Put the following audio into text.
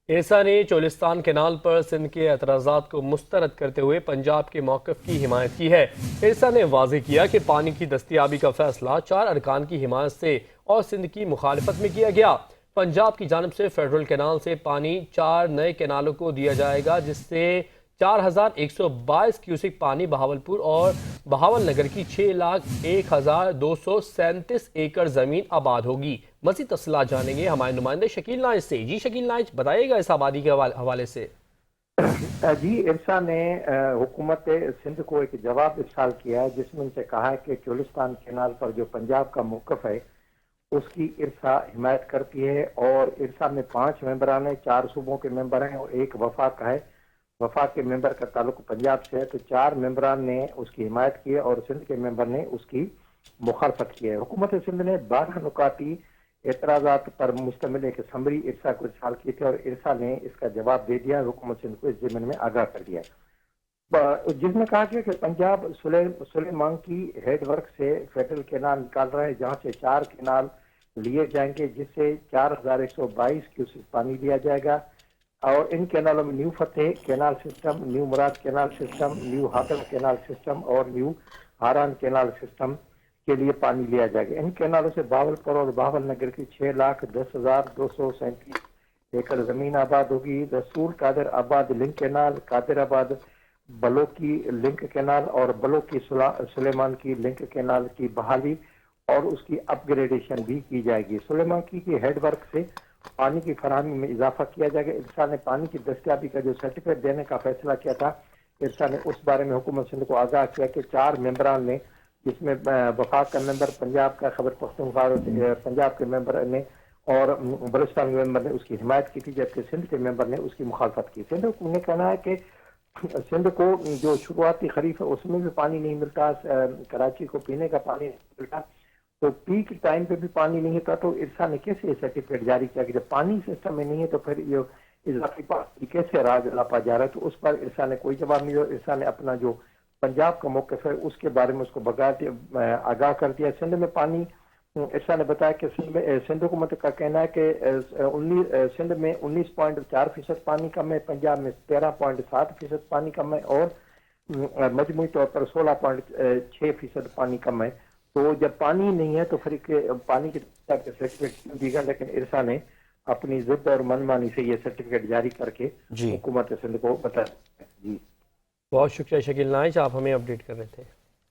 ایسا نے چولستان کینال پر سندھ کے اعتراضات کو مسترد کرتے ہوئے پنجاب کے موقف کی حمایت کی ہے۔ ایسا نے واضح کیا کہ پانی کی دستیابی کا فیصلہ 4 ارکان کی حمایت سے اور سندھ کی مخالفت میں کیا گیا۔ پنجاب کی جانب سے فیڈرل کینال سے پانی 4 نئے کینالوں کو دیا جائے گا، جس سے 4122 کیوسک پانی بہاولپور اور بہاول نگر کی 6,01,237 ایکڑ زمین آباد ہوگی۔ مزید تفصیلات جانیں گے ہمارے نمائندے شکیل نائچ سے۔ جی شکیل نائچ، بتائیے گا اس آبادی کے حوالے سے۔ جی، ارسا نے حکومت سندھ کو ایک جواب ارسال کیا ہے جس میں ان سے کہا ہے کہ چولستان کینال پر جو پنجاب کا موقف ہے اس کی ارسا حمایت کرتی ہے، اور ارسا میں 5 ممبران ہیں، 4 صوبوں کے ممبر ہیں اور 1 وفاق کا ہے۔ وفاق کے ممبر کا تعلق پنجاب سے ہے، تو 4 ممبران نے اس کی حمایت کی ہے اور سندھ کے ممبر نے اس کی مخالفت کی ہے۔ حکومت سندھ نے 12 نکاتی اعتراضات پر مشتمل ایک سمری ارسا کو ارسال کی تھی، اور ارسا نے اس کا جواب دے دیا، حکومت سندھ کو اس ضمن میں آگاہ کر دیا، جس میں کہا گیا کہ پنجاب سلیمان کی ہیڈ ورک سے فیڈرل کینال نکال رہا ہے، جہاں سے 4 کینال لیے جائیں گے، جس سے 4122 کیوسک پانی لیا جائے گا، اور ان کینالوں میں new Fateh canal system, new Murad canal system, new Hatim canal system اور نیو ہاران کینال سسٹم کے لیے پانی لیا جائے گا۔ ان کینالوں سے بہاولپور اور بہاول نگر کی 6,10,237 ایکڑ زمین آباد ہوگی۔ رسول قادر آباد لنک کینال، قادر آباد بلوکی لنک کینال اور بلوکی سلیمان کی لنک کینال کی بحالی اور اس کی اپ گریڈیشن بھی کی جائے گی۔ سلیمان کی ہیڈ ورک سے پانی کی فراہمی میں اضافہ کیا جائے گا۔ ارسا نے پانی کی دستیابی کا جو سرٹیفکیٹ دینے کا فیصلہ کیا تھا، ارسا نے اس بارے میں حکومت سندھ کو آگاہ کیا کہ 4 ممبران نے، جس میں وفاق کا ممبر پنجاب کا، خیبر پختونخوا پنجاب کے ممبر نے اور بلوچستان کے ممبر نے اس کی حمایت کی تھی، جبکہ سندھ کے ممبر نے اس کی مخالفت کی۔ سندھ کو کہنا ہے کہ سندھ کو جو شروعاتی خریف ہے اس میں بھی پانی نہیں ملتا، کراچی کو پینے کا پانی نہیں ملتا، تو پیک ٹائم پہ بھی پانی نہیں ہوتا، تو ارسا نے کیسے یہ سرٹیفکیٹ جاری کیا کہ جب پانی سسٹم میں نہیں ہے تو پھر یہ اضافی پانی کیسے راج لاپا جا رہا ہے؟ تو اس پر ارسا نے کوئی جواب نہیں دیا۔ ارسا نے اپنا جو پنجاب کا موقف ہے اس کے بارے میں اس کو آگاہ کر دیا۔ سندھ میں پانی، ارسا نے بتایا کہ سندھ حکومت کا کہنا ہے کہ سندھ میں 19.4% پانی کم ہے، پنجاب میں 13.7% پانی کم ہے اور مجموعی طور پر 16.6% پانی کم ہے۔ تو جب پانی نہیں ہے تو پھر پانی کی سرٹیفکیٹ دی گا، لیکن ارسا نے اپنی ضد اور منمانی سے یہ سرٹیفکیٹ جاری کر کے جی حکومت سندھ کو بتایا۔ جی بہت شکریہ شکیل نائچ، آپ ہمیں اپڈیٹ کر رہے تھے۔